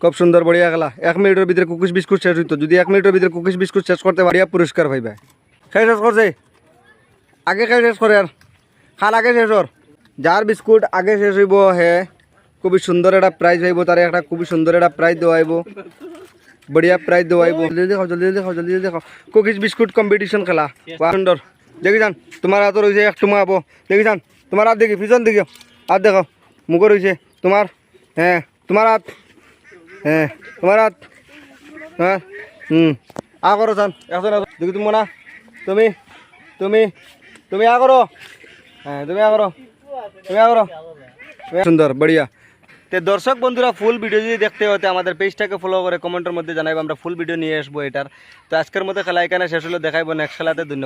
খুব সুন্দর বড়িয়া খেলা 1 মিনিটের ভিতরে কুকিজ বিস্কুট শেষ হইতো যদি 1 মিনিটের ভিতরে কুকিজ বিস্কুট শেষ করতে পারিয়া পুরস্কার পাইবা খাই শেষ করছে আগে খাই শেষ করে আর খাল আগে শেষ হর যার বিস্কুট আগে শেষ হইব হে খুবই সুন্দর একটা প্রাইজ পাইব তারে একটা খুবই সুন্দর একটা প্রাইজ দেওয়াইব বড়িয়া প্রাইজ দেওয়াইব জলদি খাও কুকিজ বিস্কুট কম্পিটিশন খেলা সুন্দর দেখি যান তোমার হাত রয়েছে 1 টুমা হবো দেখি যান তোমার হাত দেখি পিছন দেখি হাত দেখো মুখ রয়েছে তোমার হ্যাঁ তোমার হাত হ্যাঁ তোমার হাত হ্যাঁ আ করো চান এখন দেখি তুমি না তুমি তুমি তুমি আ করো হ্যাঁ তুমি আ করো তুমি আ করো সুন্দর বড়িয়া তো দর্শক বন্ধুরা ফুল ভিডিও যদি দেখতে হতে আমাদের পেজটাকে ফলো করে কমেন্টের মধ্যে জানাইব আমরা ফুল ভিডিও নিয়ে আসবো এটার তো আজকের মতো খেলা এখানে শেষ হলো দেখাইবো নেক্সট খেলাতে ধন্যবাদ।